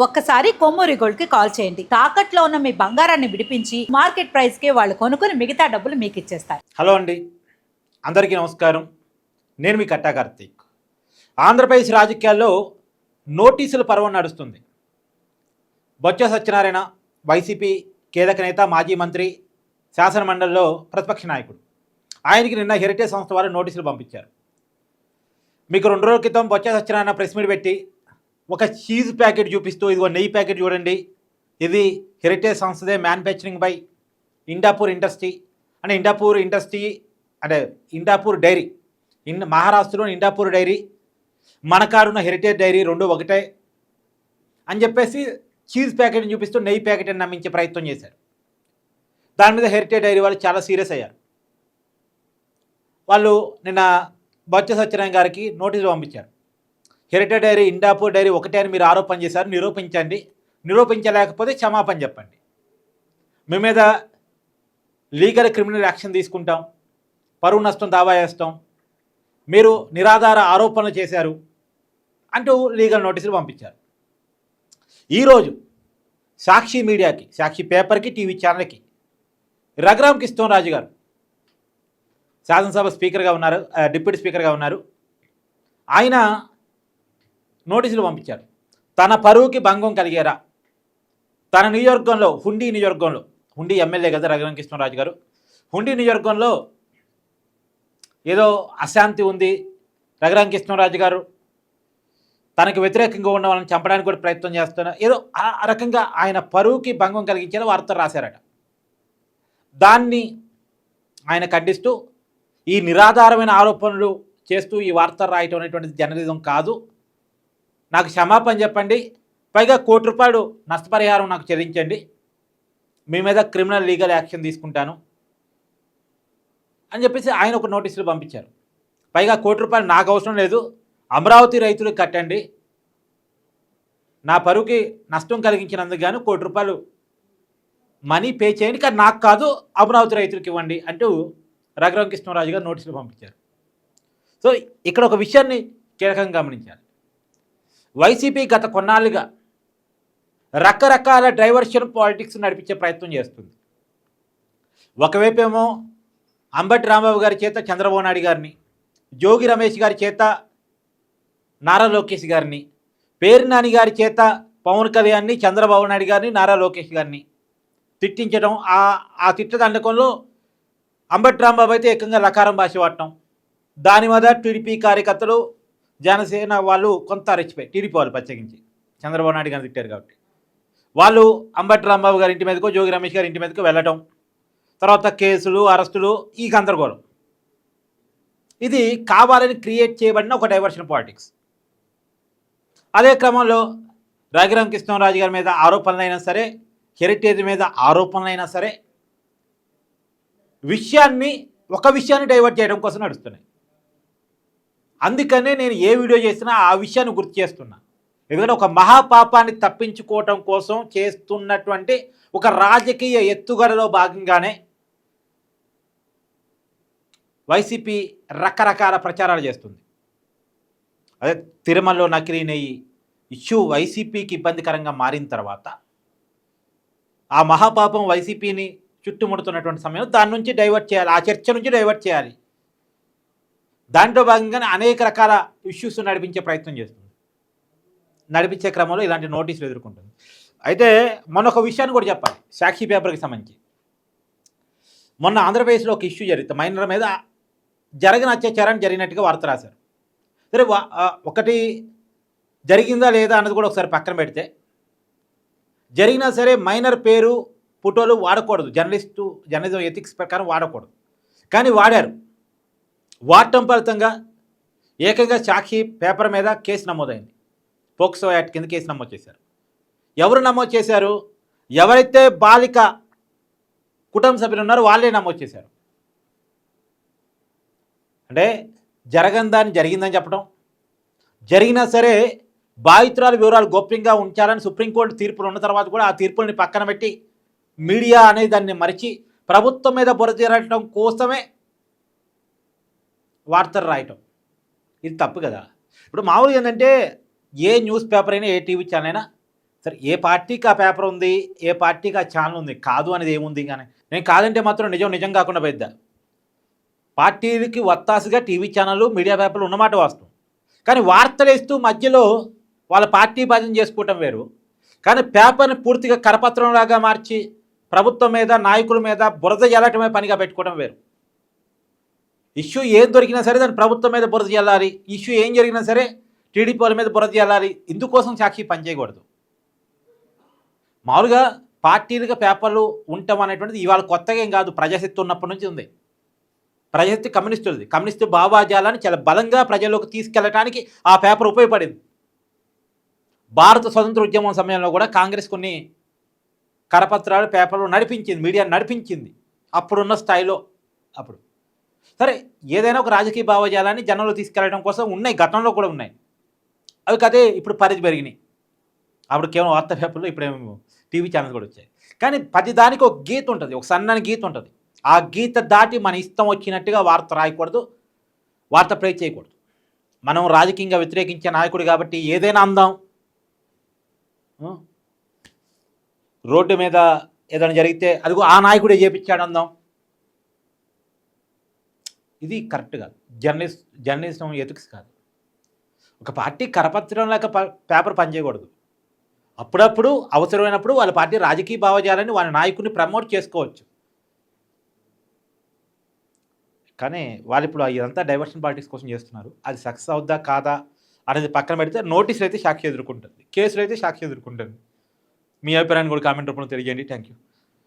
ఒక్కసారి కొమ్మూరి గోల్డ్ కి కాల్ చేయండి. తాకట్లో ఉన్న మీ బంగారాన్ని విడిపించి మార్కెట్ ప్రైస్ కి వాళ్ళు కొనుక్కుని మిగతా డబ్బులు మీకు ఇచ్చేస్తారు. హలో అండి, అందరికీ నమస్కారం. నేను మీ కట్టా కార్తీక్. ఆంధ్రప్రదేశ్ రాజకీయాల్లో నోటీసుల పర్వం నడుస్తుంది. బొత్స సత్యనారాయణ వైసీపీ కీలక నేత, మాజీ మంత్రి, శాసనమండలిలో ప్రతిపక్ష నాయకుడు. ఆయనకి నిన్న హెరిటేజ్ సంస్థ వారు నోటీసులు పంపించారు. మీకు 2 రోజుల క్రితం బొత్స సత్యనారాయణ ప్రెస్ మీట్ పెట్టి ఒక చీజ్ ప్యాకెట్ చూపిస్తూ, ఇదిగో నెయ్యి ప్యాకెట్ చూడండి, ఇది హెరిటేజ్ సంస్థదే, మ్యానుఫ్యాక్చరింగ్ బై ఇండాపూర్ ఇండస్ట్రీ అంటే ఇండాపూర్ డైరీ, మహారాష్ట్రలోని ఇండాపూర్ డైరీ, మనకాడున్న హెరిటేజ్ డైరీ రెండు ఒకటే అని చెప్పేసి చీజ్ ప్యాకెట్ని చూపిస్తూ నెయ్యి ప్యాకెట్ అని నమ్మించే ప్రయత్నం చేశారు. దాని మీద హెరిటేజ్ డైరీ వాళ్ళు చాలా సీరియస్ అయ్యారు. వాళ్ళు నిన్న బొత్స సత్యనారాయణ గారికి నోటీసులు పంపించారు. హెరిటేజ్ డైరీ, ఇండాపూర్ డైరీ ఒకటే అని మీరు ఆరోపణ చేశారు, నిరూపించండి, నిరూపించలేకపోతే క్షమాపణ చెప్పండి, మీ మీద లీగల్ క్రిమినల్ యాక్షన్ తీసుకుంటాం, పరువు నష్టం దావా చేస్తాం, మీరు నిరాధార ఆరోపణలు చేశారు అంటూ లీగల్ నోటీసులు పంపించారు. ఈరోజు సాక్షి మీడియాకి, సాక్షి పేపర్కి, టీవీ ఛానల్కి రఘురామ్ కృష్ణరాజు గారు శాసనసభ స్పీకర్గా ఉన్నారు, డిప్యూటీ స్పీకర్గా ఉన్నారు. ఆయన నోటీసులు పంపించారు. తన పరువుకి భంగం కలిగేరా, తన నియోజకవర్గంలో హుండీ ఎమ్మెల్యే కదా రఘురామ్ కృష్ణరాజు గారు, హుండీ నియోజకవర్గంలో ఏదో అశాంతి ఉంది, రఘురామ్ కృష్ణరాజు గారు తనకు వ్యతిరేకంగా ఉన్న వాళ్ళని చంపడానికి కూడా ప్రయత్నం చేస్తున్నారు, ఏదో ఆ రకంగా ఆయన పరువుకి భంగం కలిగించేలా వార్తలు రాశారట. దాన్ని ఆయన ఖండిస్తూ, ఈ నిరాధారమైన ఆరోపణలు చేస్తూ ఈ వార్తలు రాయటం అనేటువంటిది జర్నలిజం కాదు, నాకు క్షమాపణ చెప్పండి, పైగా ₹1 నష్టపరిహారం నాకు చెల్లించండి, మీ మీద క్రిమినల్ లీగల్ యాక్షన్ తీసుకుంటాను అని చెప్పేసి ఆయన ఒక నోటీసులు పంపించారు. పైగా ₹1 నాకు అవసరం లేదు, అమరావతి రైతులకు కట్టండి, నా పరువుకి నష్టం కలిగించినందుకు గాను ₹1 మనీ పే చేయండి, కానీ నాకు కాదు, అమరావతి రైతులకు ఇవ్వండి అంటూ రఘురామ్ కృష్ణరాజు గారు నోటీసులు పంపించారు. సో ఇక్కడ ఒక విషయాన్ని కీలకంగా గమనించాలి. వైసీపీ గత కొన్నాళ్ళుగా రకరకాల డైవర్షన్ పాలిటిక్స్ నడిపించే ప్రయత్నం చేస్తుంది. ఒకవైపు ఏమో అంబటి రాంబాబు గారి చేత చంద్రబాబు నాయుడు గారిని, జోగి రమేష్ గారి చేత నారా లోకేష్ గారిని, పేరు నాని గారి చేత పవన్ కళ్యాణ్ని, చంద్రబాబు నాయుడు గారిని, నారా లోకేష్ గారిని తిట్టించడం, ఆ తిట్టదండకంలో అంబటి రాంబాబు అయితే ఏకంగా లకారం భాష వాడటం, దాని మీద టీడీపీ కార్యకర్తలు, జనసేన వాళ్ళు కొంత రెచ్చిపోయి, టీడీపీ వాళ్ళు ప్రత్యేకించి చంద్రబాబు నాయుడు గారిని తిట్టారు కాబట్టి వాళ్ళు అంబటి రాంబాబు గారి ఇంటి మీదకో, జోగి రమేష్ గారి ఇంటి మీదకో వెళ్ళటం, తర్వాత కేసులు, అరెస్టులు, ఈ గందరగోళం. ఇది కావాలని క్రియేట్ చేయబడిన ఒక డైవర్షన్ పాలిటిక్స్. అదే క్రమంలో రఘురామ్ కృష్ణరాజు గారి మీద ఆరోపణలైనా సరే, హెరిటేజ్ మీద ఆరోపణలైనా సరే, ఒక విషయాన్ని డైవర్ట్ చేయడం కోసం నడుస్తున్నాయి. అందుకనే నేను ఏ వీడియో చేసినా ఆ విషయాన్ని గుర్తు చేస్తున్నా. ఎందుకంటే ఒక మహాపాపాన్ని తప్పించుకోవటం కోసం చేస్తున్నటువంటి ఒక రాజకీయ ఎత్తుగడలో భాగంగానే వైసీపీ రకరకాల ప్రచారాలు చేస్తుంది. అదే తిరుమలలో నకిలీ నెయ్యి ఇష్యూ వైసీపీకి ఇబ్బందికరంగా మారిన తర్వాత ఆ మహాపాపం వైసీపీని చుట్టుముడుతున్నటువంటి సమయంలో దాని నుంచి డైవర్ట్ చేయాలి, ఆ చర్చ నుంచి డైవర్ట్ చేయాలి. దాంట్లో భాగంగానే అనేక రకాల ఇష్యూస్ నడిపించే ప్రయత్నం చేస్తుంది. నడిపించే క్రమంలో ఇలాంటి నోటీసులు ఎదుర్కొంటుంది. అయితే మొన్న ఒక విషయాన్ని కూడా చెప్పాలి, సాక్షి పేపర్కి సంబంధించి. మొన్న ఆంధ్రప్రదేశ్లో ఒక ఇష్యూ జరిగితే మైనర్ మీద జరిగిన అత్యాచారాన్ని జరిగినట్టుగా వార్త రాశారు. సరే, ఒకటి జరిగిందా లేదా అన్నది కూడా ఒకసారి పక్కన పెడితే, జరిగినా సరే మైనర్ పేరు, ఫోటోలు వాడకూడదు, జర్నలిజం ఎథిక్స్ ప్రకారం వాడకూడదు, కానీ వాడారు. వాడటం ఫలితంగా ఏకంగా సాక్షి పేపర్ మీద కేసు నమోదైంది. పోక్సో యాక్ట్ కింద కేసు నమోదు చేశారు. ఎవరు నమోదు చేశారు? ఎవరైతే బాలిక కుటుంబ సభ్యులు ఉన్నారో వాళ్ళే నమోదు చేశారు. అంటే జరగని దాన్ని జరిగిందని చెప్పడం, జరిగినా సరే బాధితురాల వివరాలు గోప్యంగా ఉంచాలని సుప్రీంకోర్టు తీర్పులు ఉన్న తర్వాత కూడా ఆ తీర్పుల్ని పక్కన పెట్టి మీడియా అనేది దాన్ని మరిచి ప్రభుత్వం మీద బురద జరగడం కోసమే వార్తలు రాయటం, ఇది తప్పు కదా. ఇప్పుడు మామూలుగా ఏంటంటే ఏ న్యూస్ పేపర్ అయినా, ఏ టీవీ ఛానల్ అయినా సరే ఏ పార్టీకి ఆ పేపర్ ఉంది, ఏ పార్టీకి ఆ ఛానల్ ఉంది, కాదు అనేది ఏముంది కానీ నేను కాదంటే మాత్రం నిజం కాకుండా పోయిద్దా. పార్టీలకి వత్తాసుగా టీవీ ఛానళ్ళు మీడియా పేపర్లు ఉన్నమాట వాస్తవం. కానీ వార్తలు వేస్తూ మధ్యలో వాళ్ళ పార్టీ భజన చేసుకోవటం వేరు. కానీ పేపర్ని పూర్తిగా కరపత్రంలాగా మార్చి ప్రభుత్వం మీద నాయకుల మీద బురద జల్లటమే పనిగా పెట్టుకోవడం వేరు. ఇష్యూ ఏం దొరికినా సరే దాన్ని ప్రభుత్వం మీద బురద జల్లాలి, ఇష్యూ ఏం జరిగినా సరే టీడీపీ వాళ్ళ మీద బురద జల్లాలి. ఇందుకోసం సాక్షి పనిచేయకూడదు. మామూలుగా పార్టీలుగా పేపర్లు ఉండటం అనేటువంటిది ఇవాళ కొత్తగా ఏం కాదు, ప్రజాశక్తి ఉన్నప్పటి నుంచి ఉంది. ప్రజాశక్తి కమ్యూనిస్టులది. కమ్యూనిస్టు భావజాలాన్ని చాలా బలంగా ప్రజల్లోకి తీసుకెళ్ళడానికి ఆ పేపర్ ఉపయోగపడింది. భారత స్వతంత్ర ఉద్యమం సమయంలో కూడా కాంగ్రెస్ కొన్ని కరపత్రాలు పేపర్లు నడిపించింది, మీడియా నడిపించింది అప్పుడున్న స్థాయిలో. అప్పుడు సరే ఏదైనా ఒక రాజకీయ భావజాలాన్ని జనంలో తీసుకెళ్ళడం కోసం ఉన్నాయి, గతంలో కూడా ఉన్నాయి. అవి కదే ఇప్పుడు పరిధి పెరిగినాయి. అప్పుడు కేవలం వార్తా పేపర్లు, ఇప్పుడేమో టీవీ ఛానల్స్ కూడా వచ్చాయి. కానీ ప్రతి దానికి ఒక గీత ఉంటుంది, ఒక సన్నని గీత ఉంటుంది. ఆ గీత దాటి మన ఇష్టం వచ్చినట్టుగా వార్త రాయకూడదు, వార్త ప్రే చేయకూడదు. మనం రాజకీయంగా వ్యతిరేకించే నాయకుడు కాబట్టి ఏదైనా అందాం, రోడ్డు మీద ఏదైనా జరిగితే అదిగో ఆ నాయకుడే చేపించాడు అందాం. ఇది కరెక్ట్ కాదు. జర్నలిజం ఎథిక్స్ కాదు. ఒక పార్టీ కరపత్రం లేక పేపర్ పనిచేయకూడదు. అప్పుడప్పుడు అవసరమైనప్పుడు వాళ్ళ పార్టీ రాజకీయ భావజాలాన్ని వాళ్ళ నాయకుడిని ప్రమోట్ చేసుకోవచ్చు. కానీ వాళ్ళు ఇప్పుడు ఇదంతా డైవర్షన్ పాలిటిక్స్ కోసం చేస్తున్నారు. అది సక్సెస్ అవుద్దా కాదా అనేది పక్కన పెడితే నోటీసులు అయితే సాక్షి ఎదుర్కొంటుంది, కేసులు అయితే సాక్షి ఎదుర్కొంటుంది. మీ అభిప్రాయాన్ని కూడా కామెంట్ రూపంలో తెలియజేయండి. Thank you.